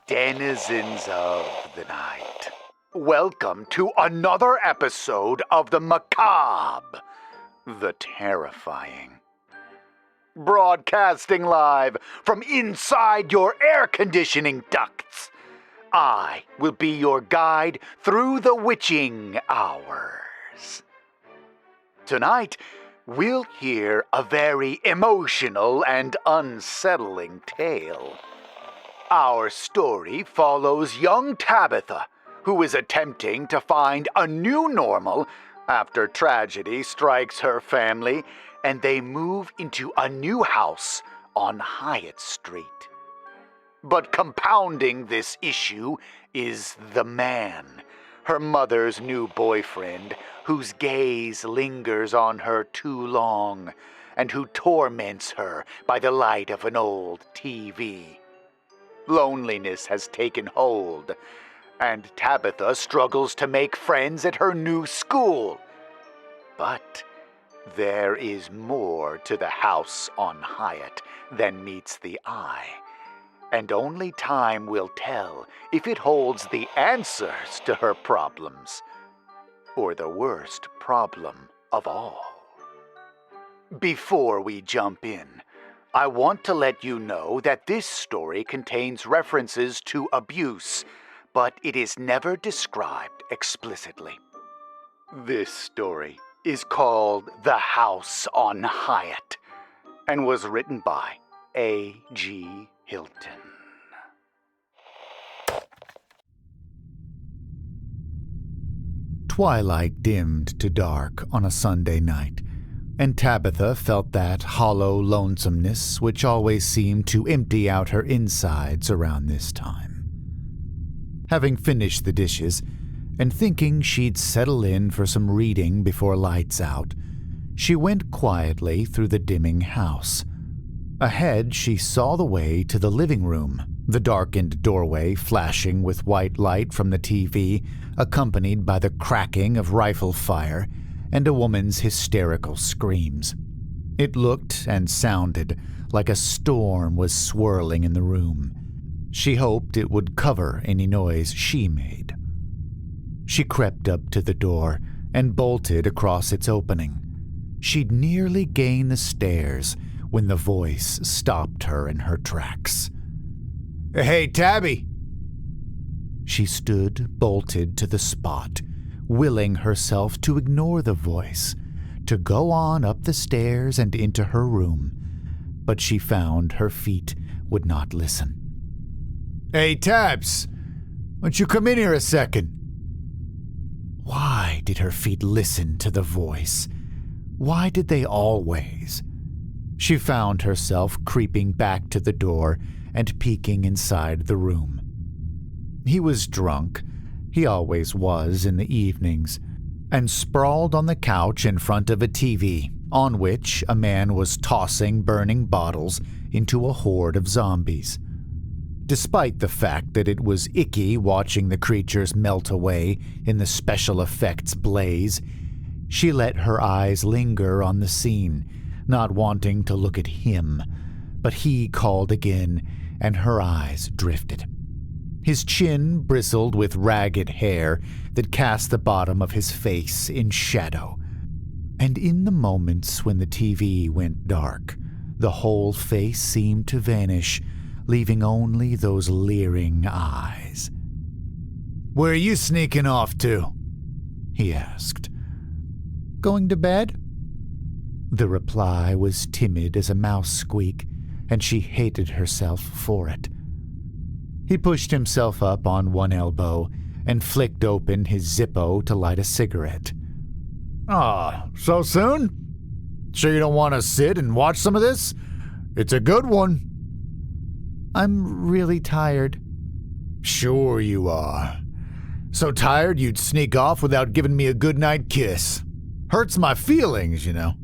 denizens of the night. Welcome to another episode of the macabre, the terrifying. Broadcasting live from inside your air conditioning ducts, I will be your guide through the witching hours. Tonight, we'll hear a very emotional and unsettling tale. Our story follows young Tabitha, who is attempting to find a new normal after tragedy strikes her family and they move into a new house on Hyatt Street. But compounding this issue is the man, her mother's new boyfriend, whose gaze lingers on her too long and who torments her by the light of an old TV. Loneliness has taken hold, and Tabitha struggles to make friends at her new school. But there is more to the house on Hyatt than meets the eye, and only time will tell if it holds the answers to her problems, or the worst problem of all. Before we jump in, I want to let you know that this story contains references to abuse, but it is never described explicitly. This story is called The House on Hyatt and was written by A.G. Hilton. Twilight dimmed to dark on a Sunday night, and Tabitha felt that hollow lonesomeness which always seemed to empty out her insides around this time. Having finished the dishes, and thinking she'd settle in for some reading before lights out, she went quietly through the dimming house. Ahead, she saw the way to the living room, the darkened doorway flashing with white light from the TV, accompanied by the cracking of rifle fire and a woman's hysterical screams. It looked and sounded like a storm was swirling in the room. She hoped it would cover any noise she made. She crept up to the door and bolted across its opening. She'd nearly gained the stairs when the voice stopped her in her tracks. "Hey, Tabby!" She stood bolted to the spot, willing herself to ignore the voice, to go on up the stairs and into her room, but she found her feet would not listen. "Hey, Tabs! Why don't you come in here a second?" Why did her feet listen to the voice? Why did they always? She found herself creeping back to the door and peeking inside the room. He was drunk. He always was in the evenings, and sprawled on the couch in front of a TV, on which a man was tossing burning bottles into a horde of zombies. Despite the fact that it was icky watching the creatures melt away in the special effects blaze, she let her eyes linger on the scene, not wanting to look at him, but he called again, and her eyes drifted. His chin bristled with ragged hair that cast the bottom of his face in shadow. And in the moments when the TV went dark, the whole face seemed to vanish, leaving only those leering eyes. "Where are you sneaking off to?" he asked. "Going to bed?" The reply was timid as a mouse squeak, and she hated herself for it. He pushed himself up on one elbow and flicked open his Zippo to light a cigarette. "Ah, so soon? Sure you don't want to sit and watch some of this? It's a good one." "I'm really tired." "Sure you are. So tired you'd sneak off without giving me a goodnight kiss. Hurts my feelings, you know."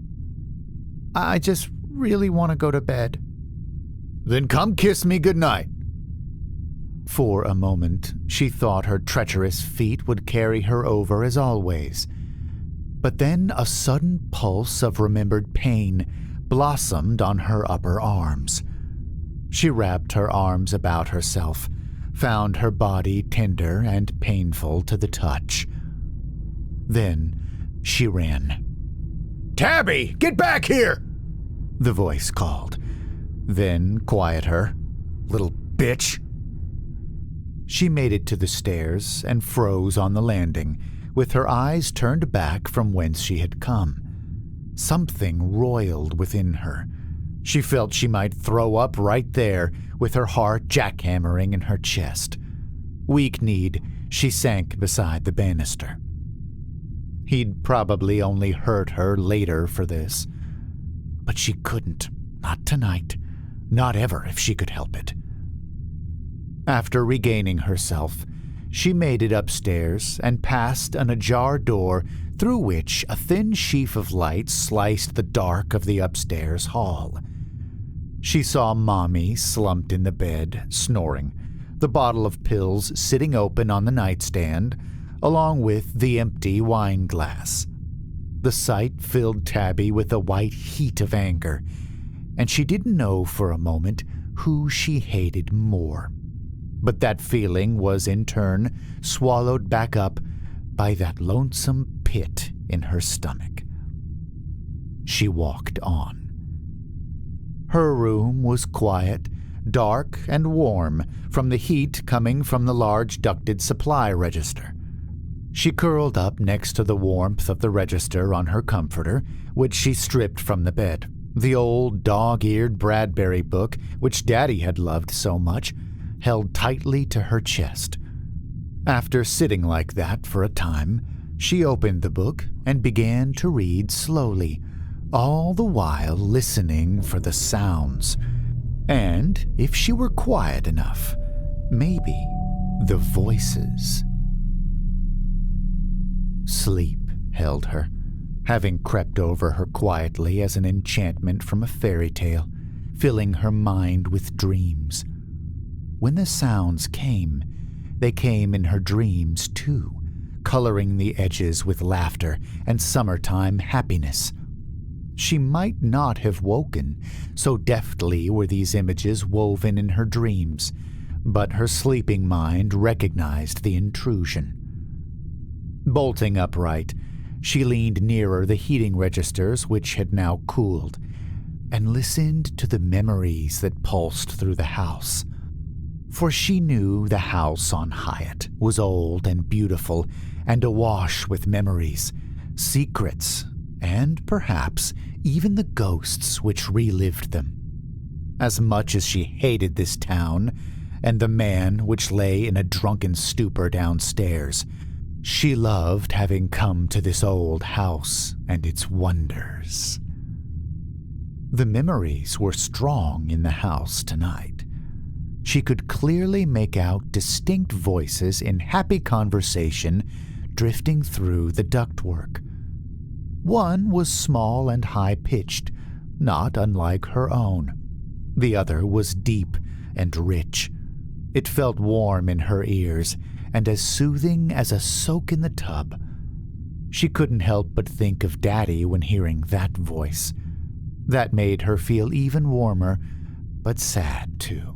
"I just really want to go to bed." "Then come kiss me goodnight." For a moment, she thought her treacherous feet would carry her over as always. But then a sudden pulse of remembered pain blossomed on her upper arms. She wrapped her arms about herself, found her body tender and painful to the touch. Then she ran. "Tabby, get back here!" the voice called. Then quiet her. "Little bitch." She made it to the stairs and froze on the landing, with her eyes turned back from whence she had come. Something roiled within her. She felt she might throw up right there, with her heart jackhammering in her chest. Weak-kneed, she sank beside the banister. He'd probably only hurt her later for this. But she couldn't. Not tonight. Not ever if she could help it. After regaining herself, she made it upstairs and passed an ajar door through which a thin sheaf of light sliced the dark of the upstairs hall. She saw Mommy slumped in the bed, snoring, the bottle of pills sitting open on the nightstand, along with the empty wine glass. The sight filled Tabby with a white heat of anger, and she didn't know for a moment who she hated more. But that feeling was in turn swallowed back up by that lonesome pit in her stomach. She walked on. Her room was quiet, dark, and warm from the heat coming from the large ducted supply register. She curled up next to the warmth of the register on her comforter, which she stripped from the bed. The old dog-eared Bradbury book, which Daddy had loved so much, held tightly to her chest. After sitting like that for a time, she opened the book and began to read slowly, all the while listening for the sounds. And, if she were quiet enough, maybe the voices. Sleep held her, having crept over her quietly as an enchantment from a fairy tale, filling her mind with dreams. When the sounds came, they came in her dreams too, coloring the edges with laughter and summertime happiness. She might not have woken, so deftly were these images woven in her dreams, but her sleeping mind recognized the intrusion. Bolting upright, she leaned nearer the heating registers, which had now cooled, and listened to the memories that pulsed through the house. For she knew the house on Hyatt was old and beautiful and awash with memories, secrets, and perhaps even the ghosts which relived them. As much as she hated this town and the man which lay in a drunken stupor downstairs, she loved having come to this old house and its wonders. The memories were strong in the house tonight. She could clearly make out distinct voices in happy conversation drifting through the ductwork. One was small and high-pitched, not unlike her own. The other was deep and rich. It felt warm in her ears and as soothing as a soak in the tub. She couldn't help but think of Daddy when hearing that voice. That made her feel even warmer, but sad too.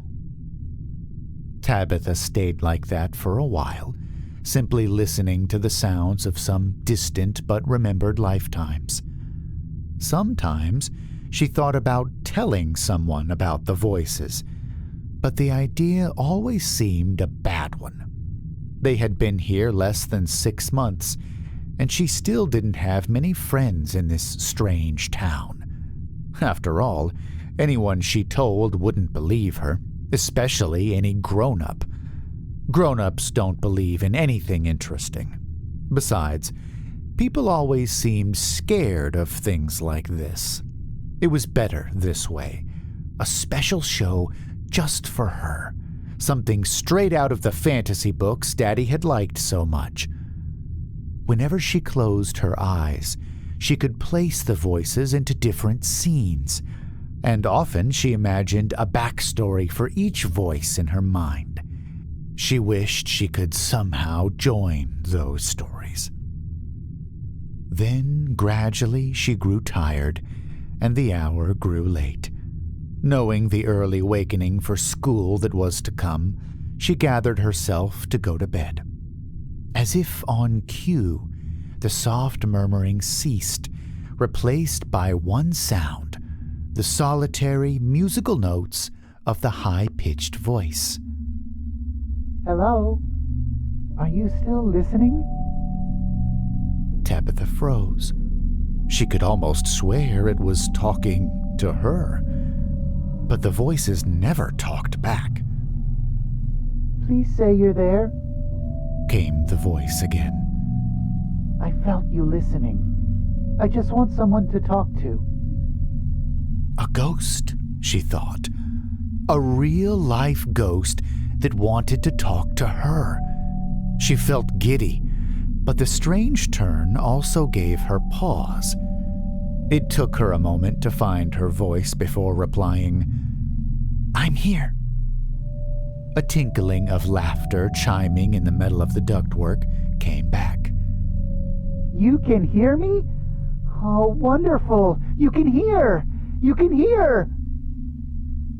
Tabitha stayed like that for a while, simply listening to the sounds of some distant but remembered lifetimes. Sometimes she thought about telling someone about the voices, but the idea always seemed a bad one. They had been here less than 6 months, and she still didn't have many friends in this strange town. After all, anyone she told wouldn't believe her, especially any grown-up. Grown-ups don't believe in anything interesting. Besides, people always seemed scared of things like this. It was better this way. A special show just for her. Something straight out of the fantasy books Daddy had liked so much. Whenever she closed her eyes, she could place the voices into different scenes, and often she imagined a backstory for each voice in her mind. She wished she could somehow join those stories. Then, gradually, she grew tired, and the hour grew late. Knowing the early wakening for school that was to come, she gathered herself to go to bed. As if on cue, the soft murmuring ceased, replaced by one sound, the solitary musical notes of the high-pitched voice. Hello? Are you still listening? Tabitha froze. She could almost swear it was talking to her, but the voices never talked back. Please say you're there. Came the voice again. I felt you listening. I just want someone to talk to. A ghost, she thought. A real-life ghost that wanted to talk to her. She felt giddy, but the strange turn also gave her pause. It took her a moment to find her voice before replying, "I'm here." A tinkling of laughter chiming in the middle of the ductwork came back. You can hear me? Oh, wonderful! You can hear! You can hear!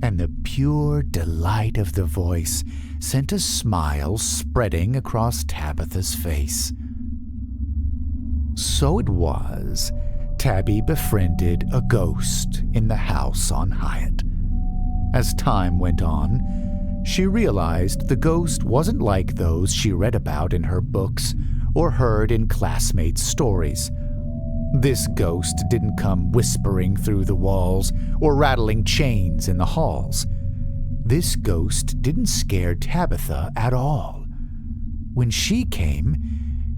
And the pure delight of the voice sent a smile spreading across Tabitha's face. So it was, Tabby befriended a ghost in the house on Hyatt. As time went on, she realized the ghost wasn't like those she read about in her books or heard in classmates' stories. This ghost didn't come whispering through the walls or rattling chains in the halls. This ghost didn't scare Tabitha at all. When she came,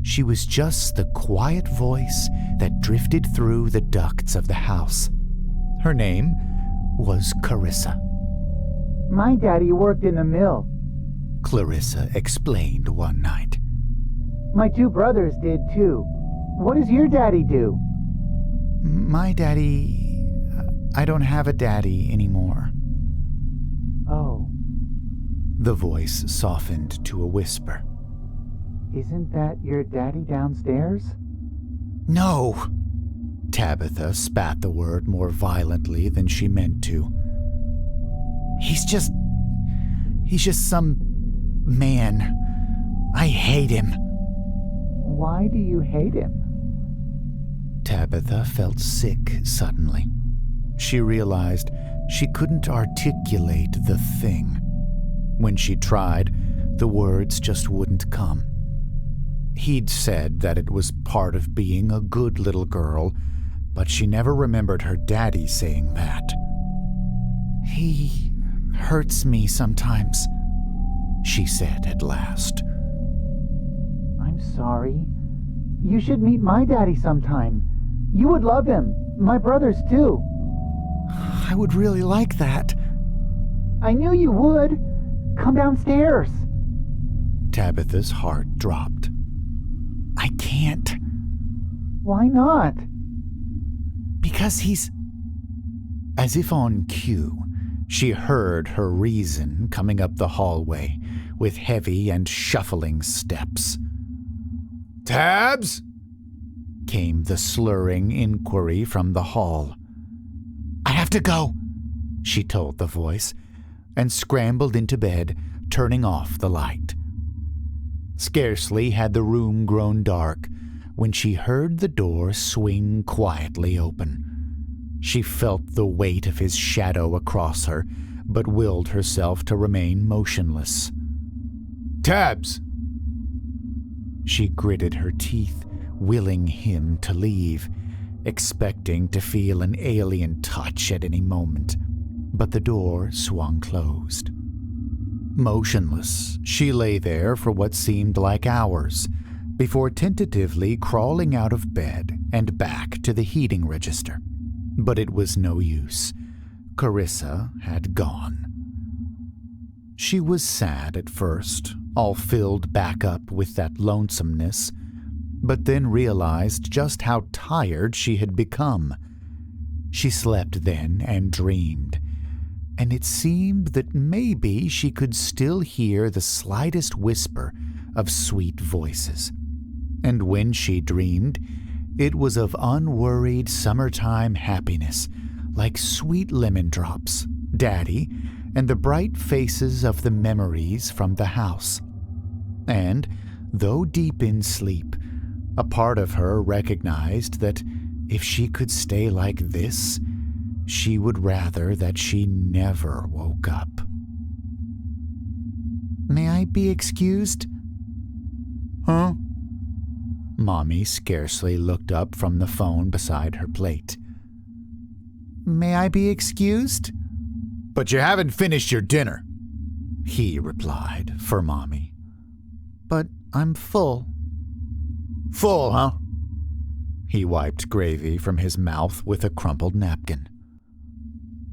she was just the quiet voice that drifted through the ducts of the house. Her name was Clarissa. My daddy worked in the mill. Clarissa explained one night. My two brothers did too. What does your daddy do? My daddy... I don't have a daddy anymore. Oh. The voice softened to a whisper. Isn't that your daddy downstairs? No! Tabitha spat the word more violently than she meant to. He's just some man. I hate him. Why do you hate him? Tabitha felt sick suddenly. She realized she couldn't articulate the thing. When she tried, the words just wouldn't come. He'd said that it was part of being a good little girl, but she never remembered her daddy saying that. He hurts me sometimes, she said at last. I'm sorry. You should meet my daddy sometime. You would love him. My brothers too. I would really like that. I knew you would. Come downstairs. Tabitha's heart dropped. I can't. Why not? Because he's... As if on cue, she heard her reason coming up the hallway with heavy and shuffling steps. "Tabs?" came the slurring inquiry from the hall. "I have to go," she told the voice, and scrambled into bed, turning off the light. Scarcely had the room grown dark when she heard the door swing quietly open. She felt the weight of his shadow across her, but willed herself to remain motionless. "Tabs!" She gritted her teeth, willing him to leave, expecting to feel an alien touch at any moment, but the door swung closed. Motionless, she lay there for what seemed like hours, before tentatively crawling out of bed and back to the heating register. But it was no use. Clarissa had gone. She was sad at first, all filled back up with that lonesomeness, but then realized just how tired she had become. She slept then and dreamed, and it seemed that maybe she could still hear the slightest whisper of sweet voices. And when she dreamed, it was of unworried summertime happiness, like sweet lemon drops, Daddy, and the bright faces of the memories from the house. And, though deep in sleep, a part of her recognized that if she could stay like this, she would rather that she never woke up. "May I be excused?" "Huh?" Mommy scarcely looked up from the phone beside her plate. "May I be excused?" "But you haven't finished your dinner," he replied for Mommy. "But I'm full." "Full, huh?" He wiped gravy from his mouth with a crumpled napkin.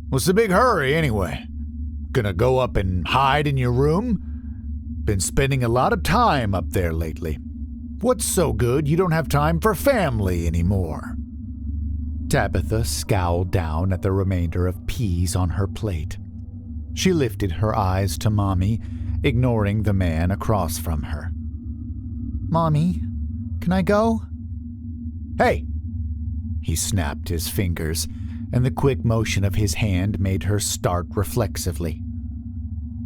"What's the big hurry, anyway? Gonna go up and hide in your room? Been spending a lot of time up there lately. What's so good you don't have time for family anymore?" Tabitha scowled down at the remainder of peas on her plate. She lifted her eyes to Mommy, ignoring the man across from her. "Mommy, can I go?" "Hey!" He snapped his fingers, and the quick motion of his hand made her start reflexively.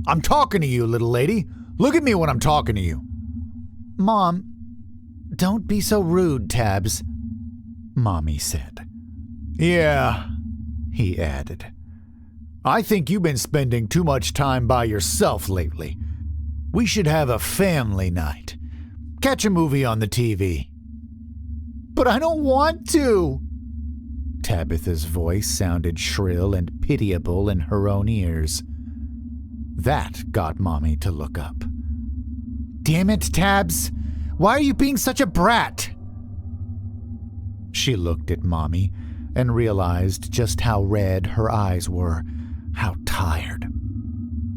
"I'm talking to you, little lady. Look at me when I'm talking to you." "Mom, don't be so rude, Tabs," Mommy said. "Yeah," he added. "I think you've been spending too much time by yourself lately. We should have a family night. Catch a movie on the TV." "But I don't want to." Tabitha's voice sounded shrill and pitiable in her own ears. That got Mommy to look up. "Damn it, Tabs! Why are you being such a brat?" She looked at Mommy and realized just how red her eyes were, how tired.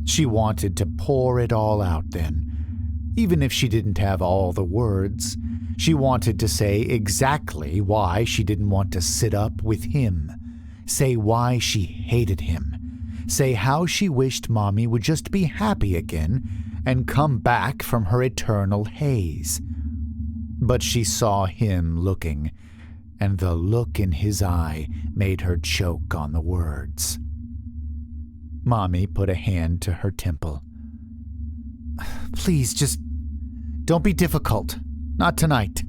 She wanted to pour it all out then. Even if she didn't have all the words, she wanted to say exactly why she didn't want to sit up with him, say why she hated him, say how she wished Mommy would just be happy again and come back from her eternal haze. But she saw him looking, and the look in his eye made her choke on the words. Mommy put a hand to her temple. "Please, just don't be difficult. Not tonight."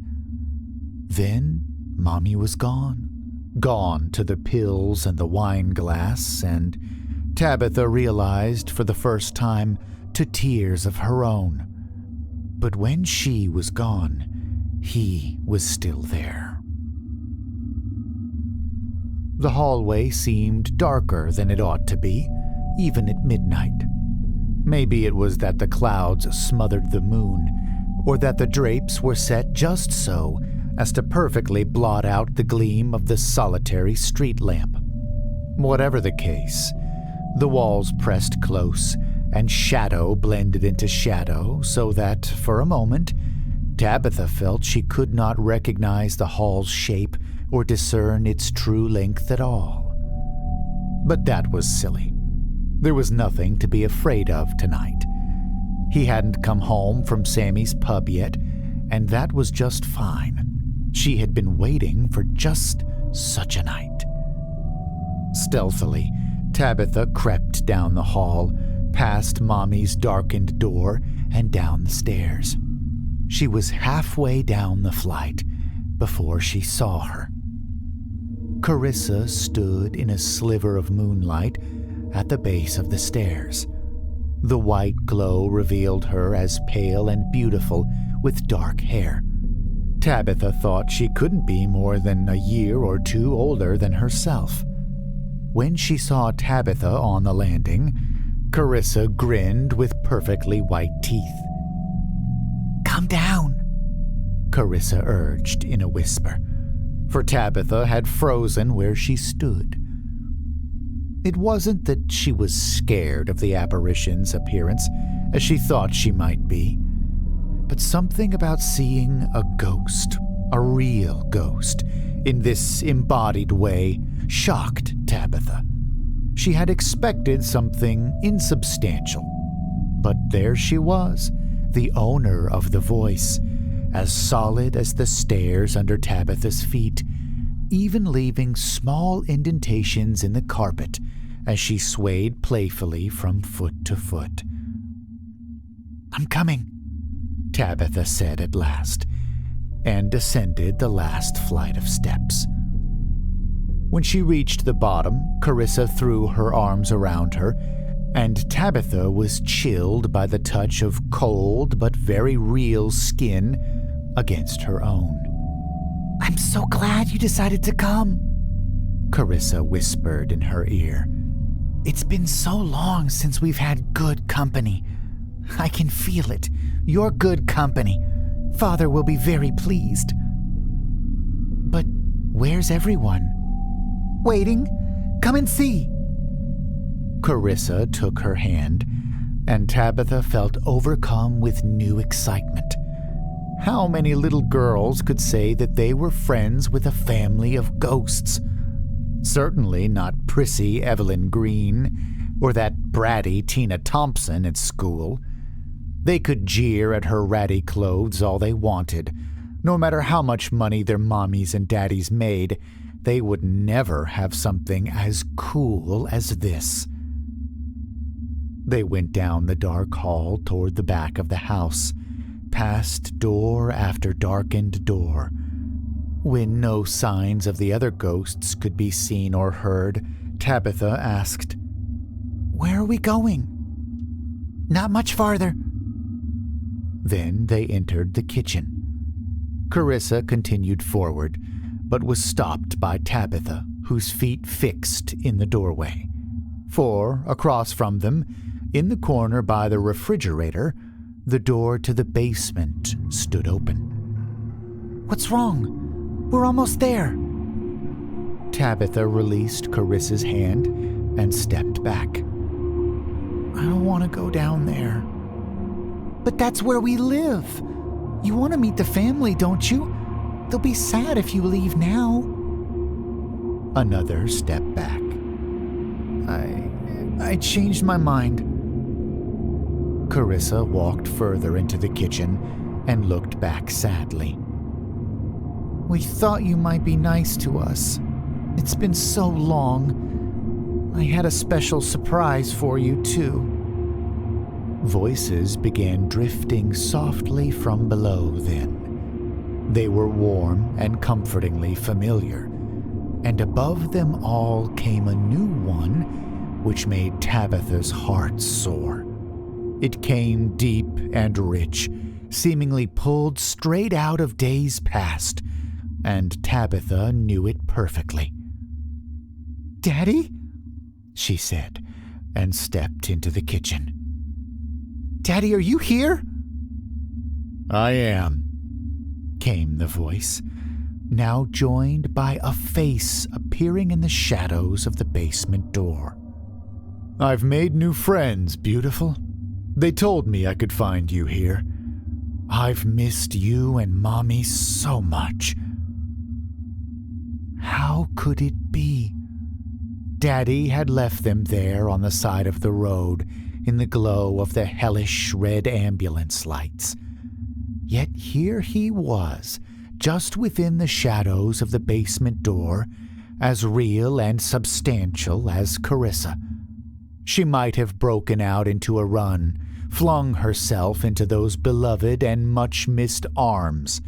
Then Mommy was gone. Gone to the pills and the wine glass, and Tabitha realized for the first time to tears of her own. But when she was gone, he was still there. The hallway seemed darker than it ought to be, even at midnight. Maybe it was that the clouds smothered the moon, or that the drapes were set just so as to perfectly blot out the gleam of the solitary street lamp. Whatever the case, the walls pressed close, and shadow blended into shadow, so that, for a moment, Tabitha felt she could not recognize the hall's shape or discern its true length at all. But that was silly. There was nothing to be afraid of tonight. He hadn't come home from Sammy's pub yet, and that was just fine. She had been waiting for just such a night. Stealthily, Tabitha crept down the hall, past Mommy's darkened door, and down the stairs. She was halfway down the flight before she saw her. Carissa stood in a sliver of moonlight at the base of the stairs. The white glow revealed her as pale and beautiful with dark hair. Tabitha thought she couldn't be more than a year or two older than herself. When she saw Tabitha on the landing, Carissa grinned with perfectly white teeth. "Come down," Carissa urged in a whisper, for Tabitha had frozen where she stood. It wasn't that she was scared of the apparition's appearance, as she thought she might be, but something about seeing a ghost, a real ghost, in this embodied way shocked Tabitha. She had expected something insubstantial, but there she was, the owner of the voice, as solid as the stairs under Tabitha's feet, even leaving small indentations in the carpet as she swayed playfully from foot to foot. "I'm coming," Tabitha said at last, and descended the last flight of steps. When she reached the bottom, Carissa threw her arms around her, and Tabitha was chilled by the touch of cold but very real skin against her own. "I'm so glad you decided to come," Carissa whispered in her ear. "It's been so long since we've had good company. I can feel it. Your good company. Father will be very pleased." "But where's everyone?" "Waiting. Come and see." Carissa took her hand, and Tabitha felt overcome with new excitement. How many little girls could say that they were friends with a family of ghosts? Certainly not prissy Evelyn Green or that bratty Tina Thompson at school. They could jeer at her ratty clothes all they wanted. No matter how much money their mommies and daddies made, they would never have something as cool as this. They went down the dark hall toward the back of the house, past door after darkened door. When no signs of the other ghosts could be seen or heard, Tabitha asked, "Where are we going?" "Not much farther." Then they entered the kitchen. Carissa continued forward, but was stopped by Tabitha, whose feet fixed in the doorway. For, across from them, in the corner by the refrigerator, the door to the basement stood open. "What's wrong? We're almost there." Tabitha released Carissa's hand and stepped back. "I don't want to go down there." "But that's where we live. You want to meet the family, don't you? They'll be sad if you leave now." Another step back. I changed my mind." Carissa walked further into the kitchen and looked back sadly. "We thought you might be nice to us. It's been so long. I had a special surprise for you, too." Voices began drifting softly from below then. They were warm and comfortingly familiar, and above them all came a new one which made Tabitha's heart soar. It came deep and rich, seemingly pulled straight out of days past, and Tabitha knew it perfectly. "Daddy?" she said, and stepped into the kitchen. "Daddy, are you here?" "I am," came the voice, now joined by a face appearing in the shadows of the basement door. "I've made new friends, beautiful. They told me I could find you here. I've missed you and Mommy so much." How could it be? Daddy had left them there on the side of the road in the glow of the hellish red ambulance lights. Yet here he was, just within the shadows of the basement door, as real and substantial as Carissa. She might have broken out into a run, flung herself into those beloved and much-missed arms,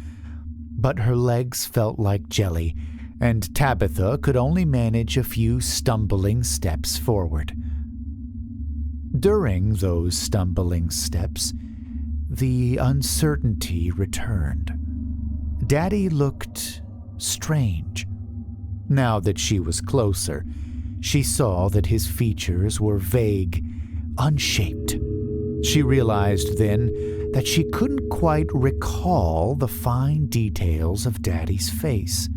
but her legs felt like jelly, and Tabitha could only manage a few stumbling steps forward. During those stumbling steps, the uncertainty returned. Daddy looked strange. Now that she was closer, she saw that his features were vague, unshaped. She realized then that she couldn't quite recall the fine details of Daddy's face.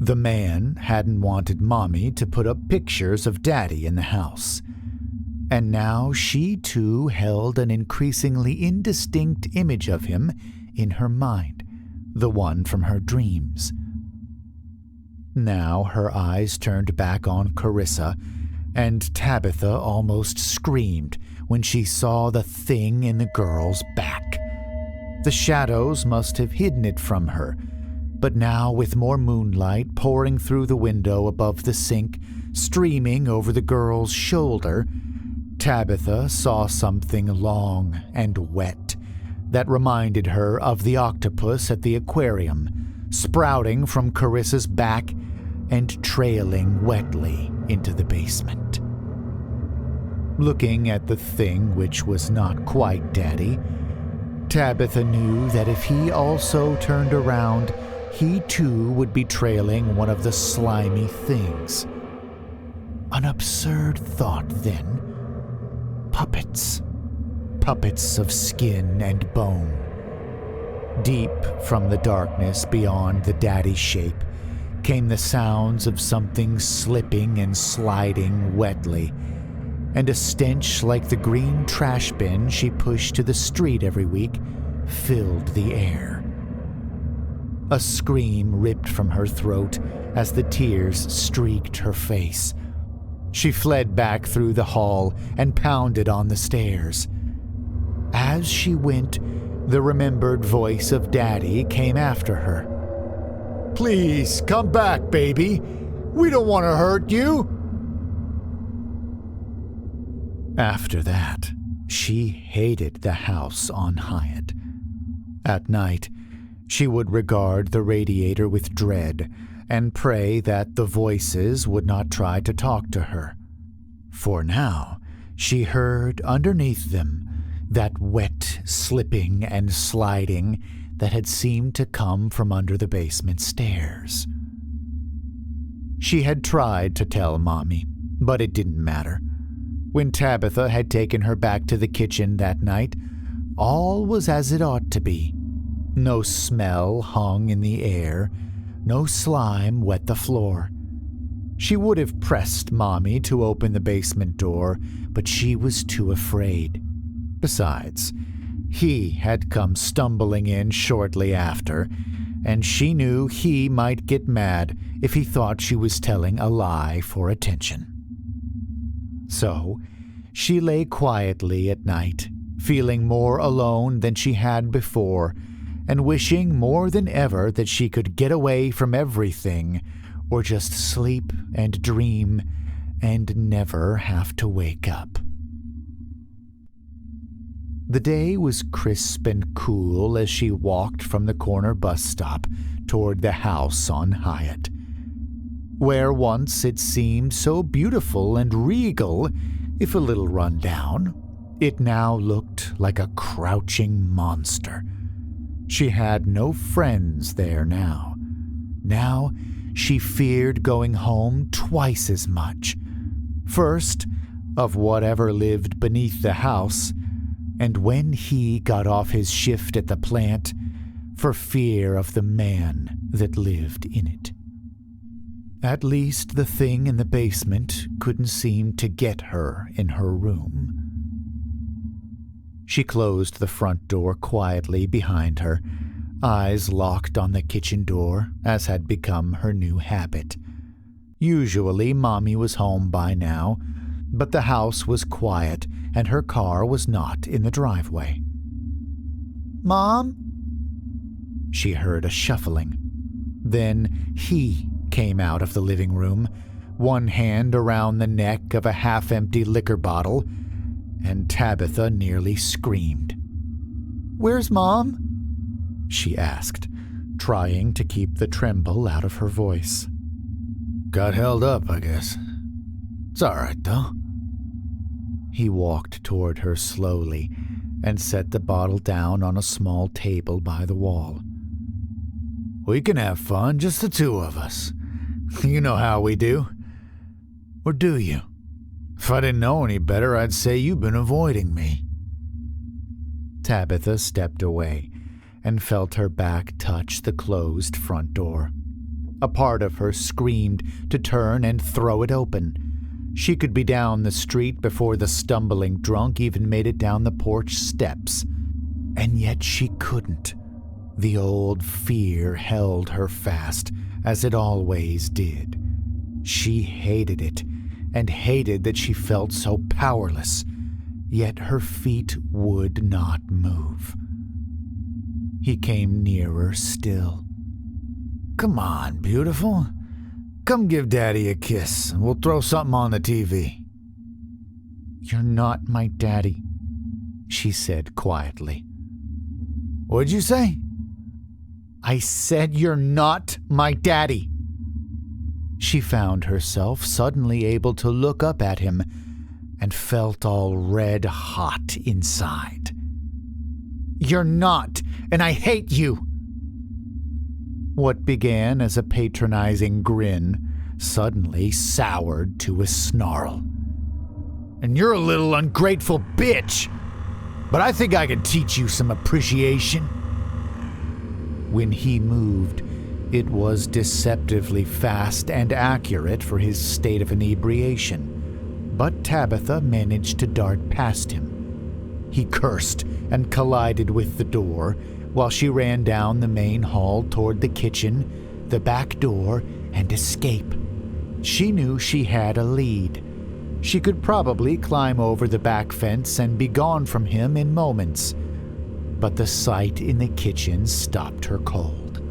The man hadn't wanted Mommy to put up pictures of Daddy in the house. And now she too held an increasingly indistinct image of him in her mind, the one from her dreams. Now her eyes turned back on Carissa, and Tabitha almost screamed when she saw the thing in the girl's back. The shadows must have hidden it from her, but now with more moonlight pouring through the window above the sink, Streaming over the girl's shoulder, Tabitha saw something long and wet that reminded her of the octopus at the aquarium, sprouting from Carissa's back and trailing wetly into the basement. Looking at the thing which was not quite Daddy, Tabitha knew that if he also turned around, he too would be trailing one of the slimy things. An absurd thought, then. Puppets. Puppets of skin and bone. Deep from the darkness beyond the Daddy shape came the sounds of something slipping and sliding wetly, and a stench like the green trash bin she pushed to the street every week filled the air. A scream ripped from her throat as the tears streaked her face. She fled back through the hall and pounded on the stairs. As she went, the remembered voice of Daddy came after her. "Please, come back, baby. We don't want to hurt you." After that, she hated the house on Hyatt. At night, she would regard the radiator with dread and pray that the voices would not try to talk to her. For now, she heard underneath them that wet slipping and sliding that had seemed to come from under the basement stairs. She had tried to tell Mommy, but it didn't matter. When Tabitha had taken her back to the kitchen that night, all was as it ought to be. No smell hung in the air, no slime wet the floor. She would have pressed Mommy to open the basement door, but she was too afraid. Besides, he had come stumbling in shortly after, and she knew he might get mad if he thought she was telling a lie for attention. So, she lay quietly at night, feeling more alone than she had before, and wishing more than ever that she could get away from everything, or just sleep and dream and never have to wake up. The day was crisp and cool as she walked from the corner bus stop toward the house on Hyatt. Where once it seemed so beautiful and regal, if a little run down, it now looked like a crouching monster. She had no friends there now. Now she feared going home twice as much. First, of whatever lived beneath the house, and when he got off his shift at the plant, for fear of the man that lived in it. At least the thing in the basement couldn't seem to get her in her room. She closed the front door quietly behind her, eyes locked on the kitchen door, as had become her new habit. Usually Mommy was home by now, but the house was quiet and her car was not in the driveway. "Mom?" She heard a shuffling. Then he came out of the living room, one hand around the neck of a half-empty liquor bottle, and Tabitha nearly screamed. "Where's Mom?" she asked, trying to keep the tremble out of her voice. "Got held up, I guess. It's all right, though." He walked toward her slowly and set the bottle down on a small table by the wall. "We can have fun, just the two of us. You know how we do. Or do you? If I didn't know any better, I'd say you've been avoiding me." Tabitha stepped away and felt her back touch the closed front door. A part of her screamed to turn and throw it open. She could be down the street before the stumbling drunk even made it down the porch steps. And yet she couldn't. The old fear held her fast, as it always did. She hated it, and hated that she felt so powerless, yet her feet would not move. He came nearer still. "Come on, beautiful. Come give Daddy a kiss, and we'll throw something on the TV. You're not my daddy, she said quietly. What'd you say? I said you're not my daddy. She found herself suddenly able to look up at him and felt all red hot inside. You're not, and I hate you. What began as a patronizing grin suddenly soured to a snarl. And you're a little ungrateful bitch, but I think I can teach you some appreciation. When he moved, it was deceptively fast and accurate for his state of inebriation, but Tabitha managed to dart past him. He cursed and collided with the door while she ran down the main hall toward the kitchen, the back door, and escape. She knew she had a lead. She could probably climb over the back fence and be gone from him in moments, but the sight in the kitchen stopped her cold.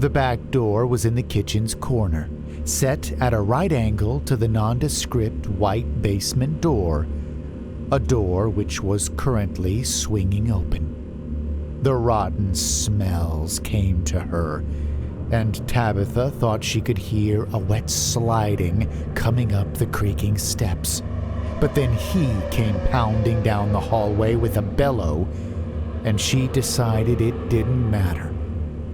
The back door was in the kitchen's corner, set at a right angle to the nondescript white basement door, a door which was currently swinging open. The rotten smells came to her, and Tabitha thought she could hear a wet sliding coming up the creaking steps. But then he came pounding down the hallway with a bellow, and she decided it didn't matter.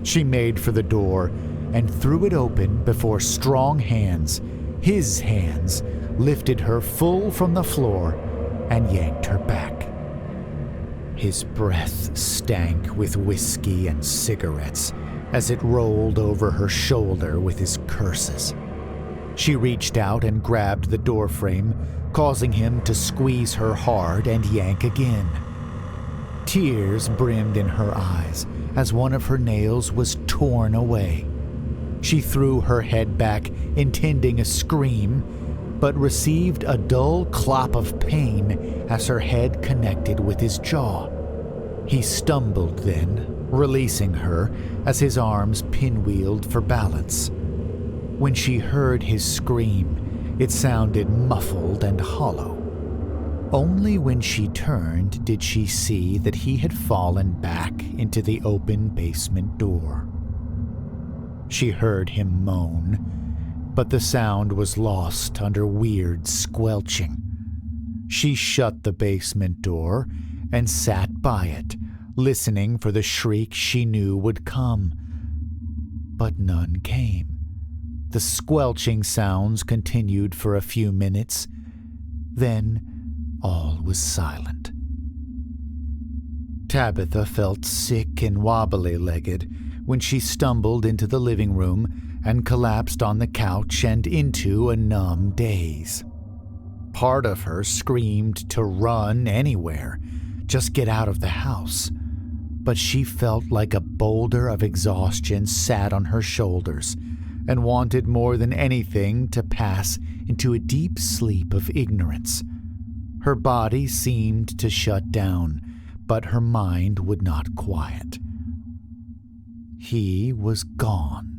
She made for the door and threw it open before strong hands, his hands, lifted her full from the floor and yanked her back. His breath stank with whiskey and cigarettes as it rolled over her shoulder with his curses. She reached out and grabbed the doorframe, causing him to squeeze her hard and yank again. Tears brimmed in her eyes as one of her nails was torn away. She threw her head back, intending a scream, but received a dull clop of pain as her head connected with his jaw. He stumbled then, releasing her as his arms pinwheeled for balance. When she heard his scream, it sounded muffled and hollow. Only when she turned did she see that he had fallen back into the open basement door. She heard him moan, but the sound was lost under weird squelching. She shut the basement door and sat by it, listening for the shriek she knew would come. But none came. The squelching sounds continued for a few minutes. Then all was silent. Tabitha felt sick and wobbly-legged when she stumbled into the living room and collapsed on the couch and into a numb daze. Part of her screamed to run anywhere, just get out of the house, but she felt like a boulder of exhaustion sat on her shoulders and wanted more than anything to pass into a deep sleep of ignorance. Her body seemed to shut down, but her mind would not quiet. He was gone.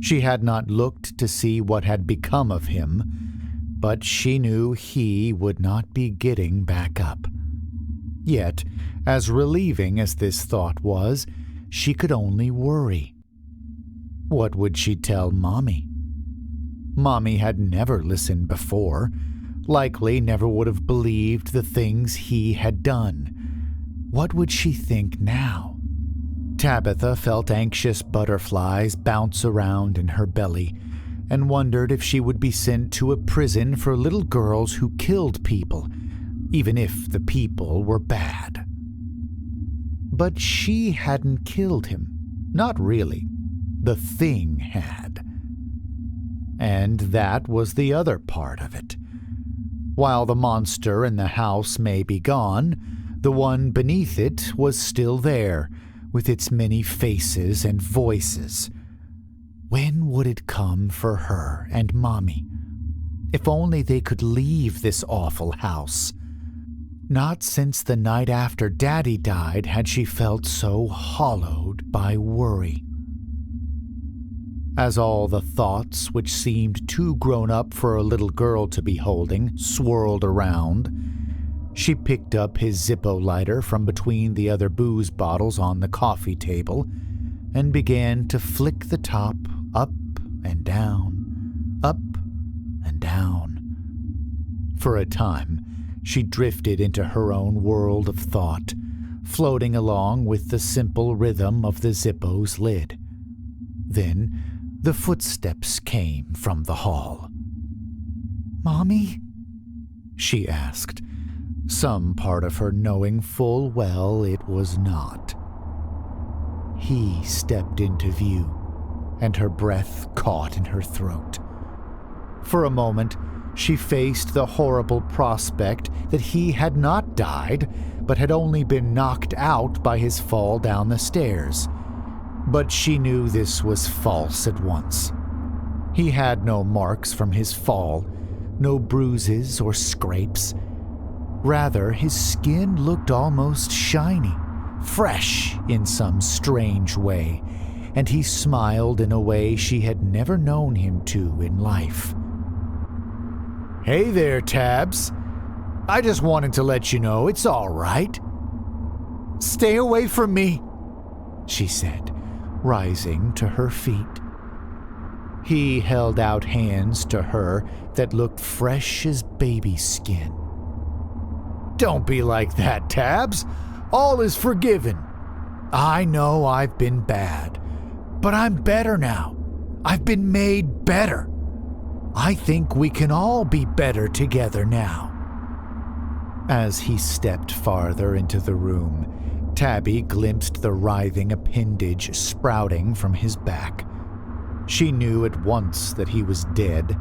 She had not looked to see what had become of him, but she knew he would not be getting back up. Yet, as relieving as this thought was, she could only worry. What would she tell Mommy? Mommy had never listened before, likely never would have believed the things he had done. What would she think now? Tabitha felt anxious butterflies bounce around in her belly and wondered if she would be sent to a prison for little girls who killed people, even if the people were bad. But she hadn't killed him. Not really. The thing had. And that was the other part of it. While the monster in the house may be gone, the one beneath it was still there, with its many faces and voices. When would it come for her and Mommy? If only they could leave this awful house. Not since the night after Daddy died had she felt so hollowed by worry. As all the thoughts, which seemed too grown up for a little girl to be holding, swirled around, she picked up his Zippo lighter from between the other booze bottles on the coffee table and began to flick the top up and down, up and down. For a time, she drifted into her own world of thought, floating along with the simple rhythm of the Zippo's lid. Then the footsteps came from the hall. "Mommy?" she asked, some part of her knowing full well it was not. He stepped into view, and her breath caught in her throat. For a moment, she faced the horrible prospect that he had not died, but had only been knocked out by his fall down the stairs. But she knew this was false at once. He had no marks from his fall, no bruises or scrapes. Rather, his skin looked almost shiny, fresh in some strange way, and he smiled in a way she had never known him to in life. "Hey there, Tabs. I just wanted to let you know it's all right." "Stay away from me," she said, rising to her feet. He held out hands to her that looked fresh as baby skin. "Don't be like that, Tabs. All is forgiven. I know I've been bad, but I'm better now. I've been made better. I think we can all be better together now." As he stepped farther into the room, Tabby glimpsed the writhing appendage sprouting from his back. She knew at once that he was dead,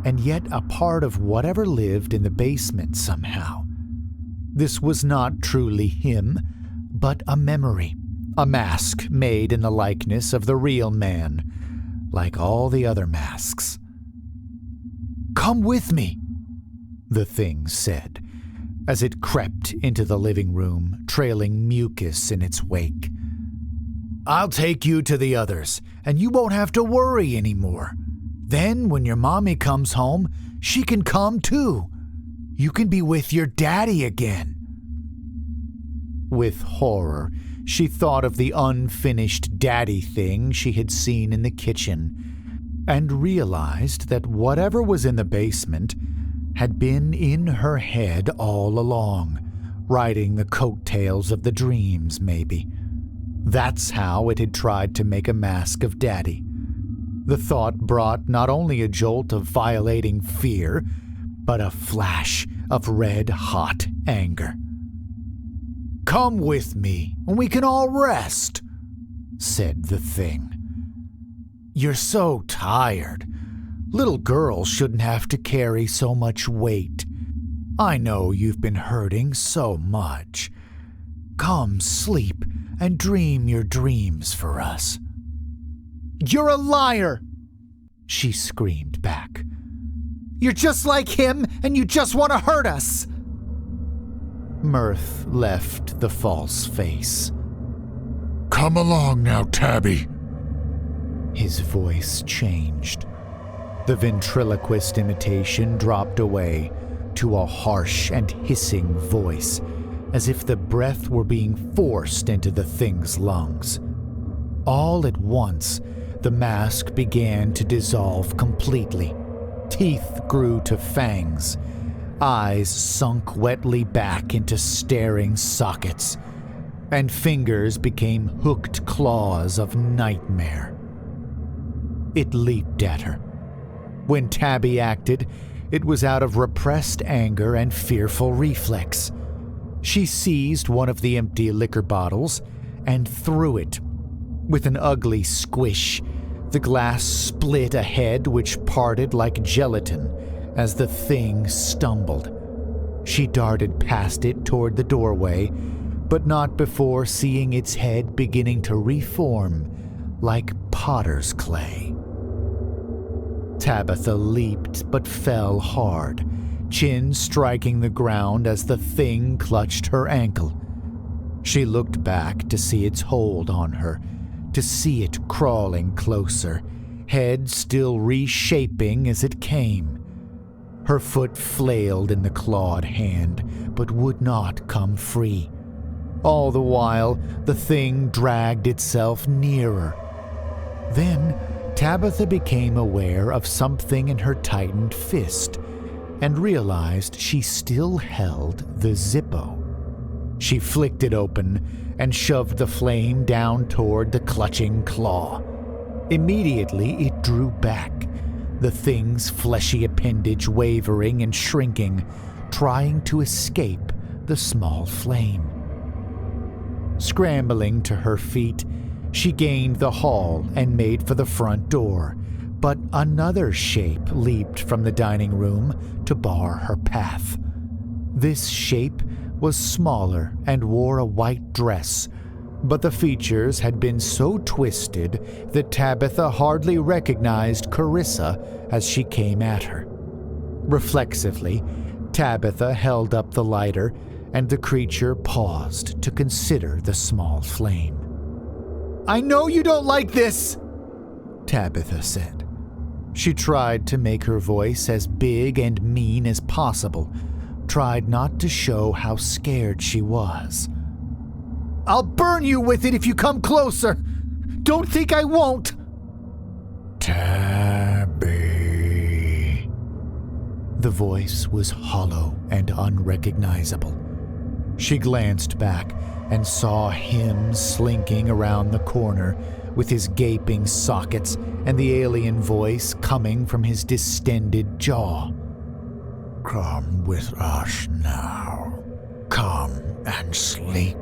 and yet a part of whatever lived in the basement somehow. This was not truly him, but a memory, a mask made in the likeness of the real man, like all the other masks. "Come with me," the thing said, as it crept into the living room, trailing mucus in its wake. "I'll take you to the others, and you won't have to worry anymore. Then, when your mommy comes home, she can come too. You can be with your daddy again." With horror, she thought of the unfinished daddy thing she had seen in the kitchen, and realized that whatever was in the basement had been in her head all along, riding the coattails of the dreams, maybe. That's how it had tried to make a mask of Daddy. The thought brought not only a jolt of violating fear, but a flash of red-hot anger. "Come with me, and we can all rest," said the thing. "You're so tired. Little girls shouldn't have to carry so much weight. I know you've been hurting so much. Come sleep and dream your dreams for us." "You're a liar!" she screamed back. "You're just like him, and you just want to hurt us!" Mirth left the false face. "Come along now, Tabby." His voice changed. The ventriloquist imitation dropped away to a harsh and hissing voice, as if the breath were being forced into the thing's lungs. All at once, the mask began to dissolve completely. Teeth grew to fangs. Eyes sunk wetly back into staring sockets, and fingers became hooked claws of nightmare. It leaped at her. When Tabby acted, it was out of repressed anger and fearful reflex. She seized one of the empty liquor bottles and threw it. With an ugly squish, the glass split ahead, which parted like gelatin as the thing stumbled. She darted past it toward the doorway, but not before seeing its head beginning to reform like potter's clay. Tabitha leaped but fell hard, chin striking the ground as the thing clutched her ankle. She looked back to see its hold on her, to see it crawling closer, head still reshaping as it came. Her foot flailed in the clawed hand, but would not come free. All the while, the thing dragged itself nearer. Then, Tabitha became aware of something in her tightened fist and realized she still held the Zippo. She flicked it open and shoved the flame down toward the clutching claw. Immediately, it drew back, the thing's fleshy appendage wavering and shrinking, trying to escape the small flame. Scrambling to her feet, she gained the hall and made for the front door, but another shape leaped from the dining room to bar her path. This shape was smaller and wore a white dress, but the features had been so twisted that Tabitha hardly recognized Carissa as she came at her. Reflexively, Tabitha held up the lighter, and the creature paused to consider the small flame. "I know you don't like this," Tabitha said. She tried to make her voice as big and mean as possible, tried not to show how scared she was. "I'll burn you with it if you come closer. Don't think I won't." Tabby. The voice was hollow and unrecognizable. She glanced back and saw him slinking around the corner with his gaping sockets and the alien voice coming from his distended jaw. Come with us now. Come and sleep.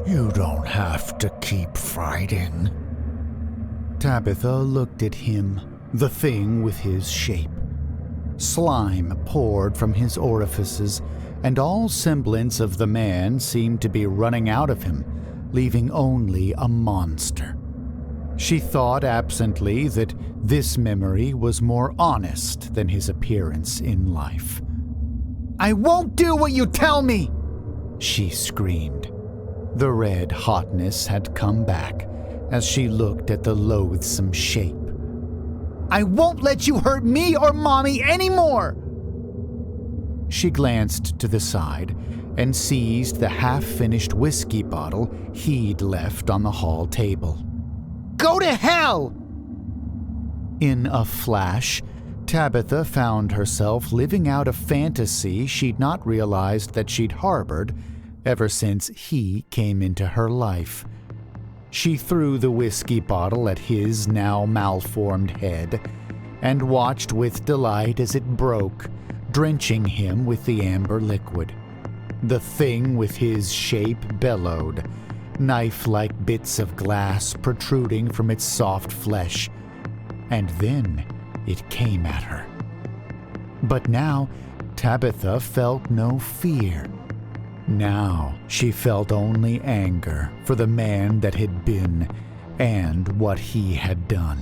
You don't have to keep fighting. Tabitha looked at him, the thing with his shape. Slime poured from his orifices, and all semblance of the man seemed to be running out of him, leaving only a monster. She thought absently that this memory was more honest than his appearance in life. "I won't do what you tell me!" she screamed. The red hotness had come back as she looked at the loathsome shape. "I won't let you hurt me or Mommy anymore!" She glanced to the side and seized the half-finished whiskey bottle he'd left on the hall table. "Go to hell!" In a flash, Tabitha found herself living out a fantasy she'd not realized that she'd harbored ever since he came into her life. She threw the whiskey bottle at his now malformed head and watched with delight as it broke, drenching him with the amber liquid. The thing with his shape bellowed, knife-like bits of glass protruding from its soft flesh, and then it came at her. But now Tabitha felt no fear. Now she felt only anger for the man that had been and what he had done.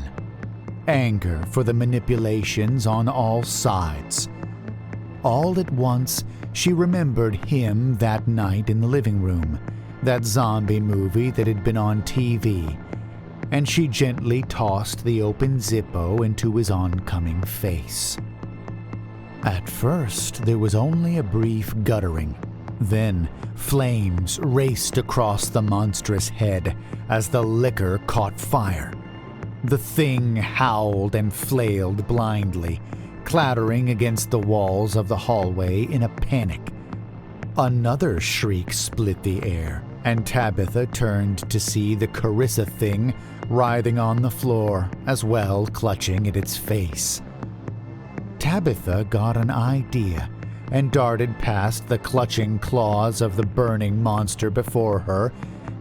Anger for the manipulations on all sides. All at once, she remembered him that night in the living room, that zombie movie that had been on TV, and she gently tossed the open Zippo into his oncoming face. At first, there was only a brief guttering. Then, flames raced across the monstrous head as the liquor caught fire. The thing howled and flailed blindly, clattering against the walls of the hallway in a panic. Another shriek split the air, and Tabitha turned to see the Carissa thing writhing on the floor, as well clutching at its face. Tabitha got an idea and darted past the clutching claws of the burning monster before her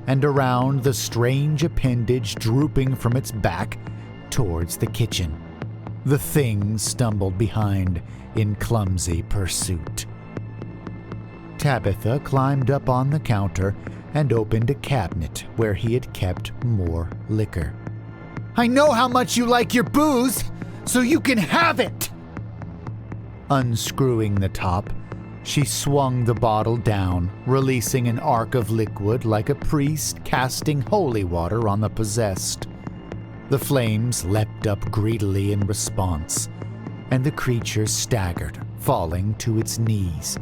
and around the strange appendage drooping from its back towards the kitchen. The thing stumbled behind in clumsy pursuit. Tabitha climbed up on the counter and opened a cabinet where he had kept more liquor. "I know how much you like your booze, so you can have it!" Unscrewing the top, she swung the bottle down, releasing an arc of liquid like a priest casting holy water on the possessed. The flames leapt up greedily in response, and the creature staggered, falling to its knees.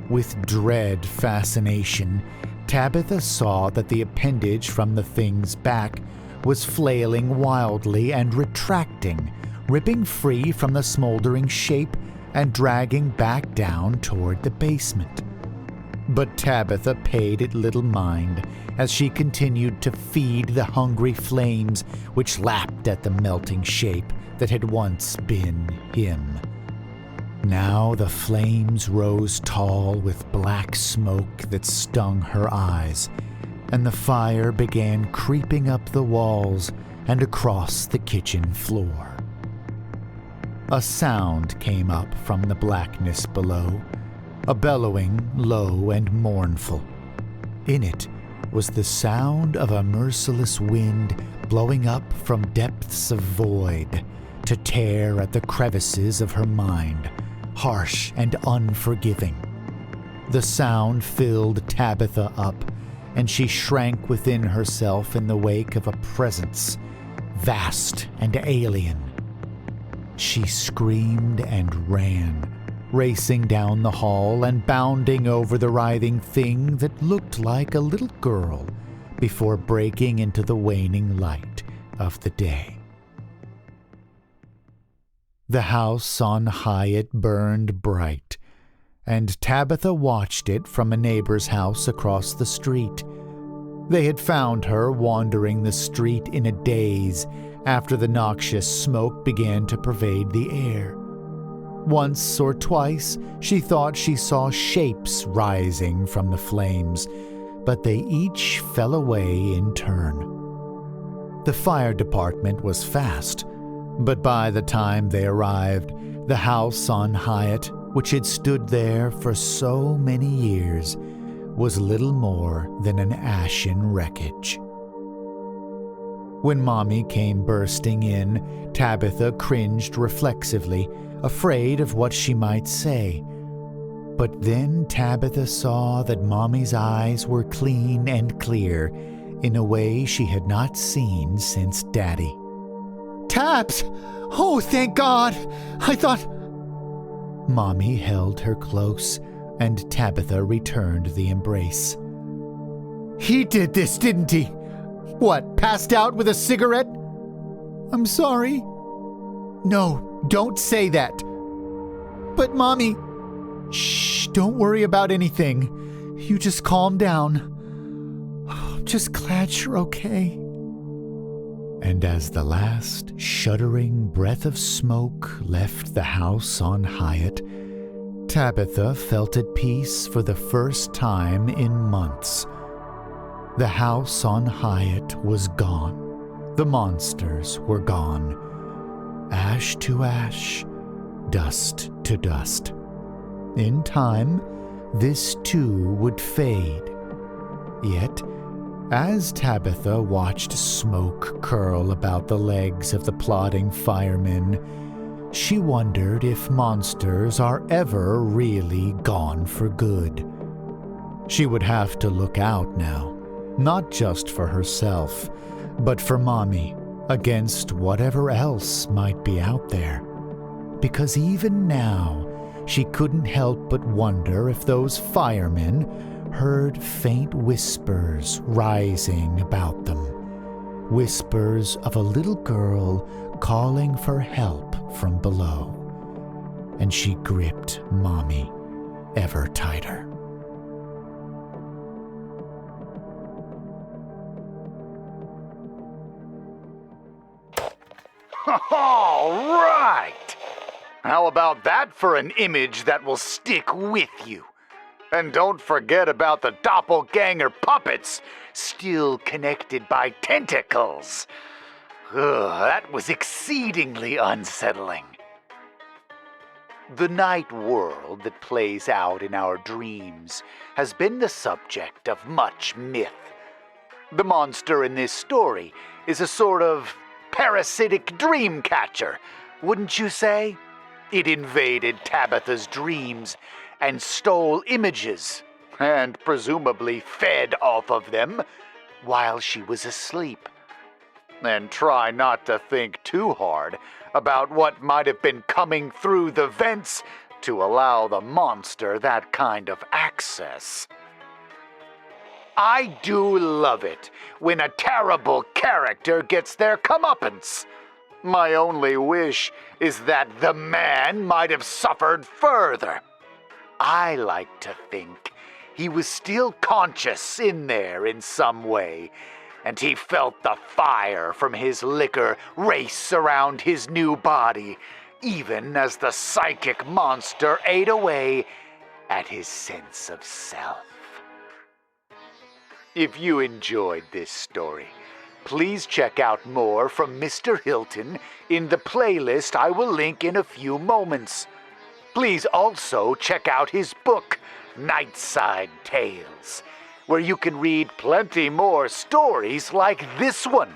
With dread fascination, Tabitha saw that the appendage from the thing's back was flailing wildly and retracting, ripping free from the smoldering shape and dragging back down toward the basement. But Tabitha paid it little mind as she continued to feed the hungry flames which lapped at the melting shape that had once been him. Now the flames rose tall with black smoke that stung her eyes, and the fire began creeping up the walls and across the kitchen floor. A sound came up from the blackness below, a bellowing, low and mournful. In it was the sound of a merciless wind blowing up from depths of void to tear at the crevices of her mind, harsh and unforgiving. The sound filled Tabitha up, and she shrank within herself in the wake of a presence, vast and alien. She screamed and ran, racing down the hall and bounding over the writhing thing that looked like a little girl before breaking into the waning light of the day. The house on Hyatt burned bright, and Tabitha watched it from a neighbor's house across the street. They had found her wandering the street in a daze after the noxious smoke began to pervade the air. Once or twice she thought she saw shapes rising from the flames, but they each fell away in turn. The fire department was fast, but by the time they arrived, the house on Hyatt, which had stood there for so many years, was little more than an ashen wreckage. When Mommy came bursting in, Tabitha cringed reflexively, afraid of what she might say. But then Tabitha saw that Mommy's eyes were clean and clear in a way she had not seen since Daddy. "Tabs! Oh, thank God! I thought—" Mommy held her close, and Tabitha returned the embrace. "He did this, didn't he? What, passed out with a cigarette? I'm sorry." "No, don't say that." "But, Mommy—" "Shh, don't worry about anything. You just calm down. I'm just glad you're okay." And as the last shuddering breath of smoke left the house on Hyatt, Tabitha felt at peace for the first time in months. The house on Hyatt was gone. The monsters were gone. Ash to ash, dust to dust. In time, this too would fade. Yet, as Tabitha watched smoke curl about the legs of the plodding firemen, she wondered if monsters are ever really gone for good. She would have to look out now, not just for herself, but for Mommy, against whatever else might be out there. Because even now, she couldn't help but wonder if those firemen heard faint whispers rising about them. Whispers of a little girl calling for help from below. And she gripped Mommy ever tighter. All right! How about that for an image that will stick with you? And don't forget about the doppelganger puppets, still connected by tentacles. That was exceedingly unsettling. The night world that plays out in our dreams has been the subject of much myth. The monster in this story is a sort of parasitic dream catcher, wouldn't you say? It invaded Tabitha's dreams and stole images, and presumably fed off of them while she was asleep. And try not to think too hard about what might have been coming through the vents to allow the monster that kind of access. I do love it when a terrible character gets their comeuppance. My only wish is that the man might have suffered further. I like to think he was still conscious in there in some way, and he felt the fire from his liquor race around his new body, even as the psychic monster ate away at his sense of self. If you enjoyed this story, please check out more from Mr. Hilton in the playlist I will link in a few moments. Please also check out his book, Nightside Tales, where you can read plenty more stories like this one.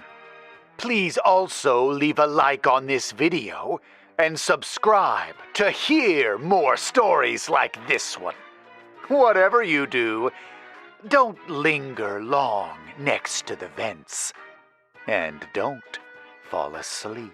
Please also leave a like on this video and subscribe to hear more stories like this one. Whatever you do, don't linger long next to the vents, and don't fall asleep.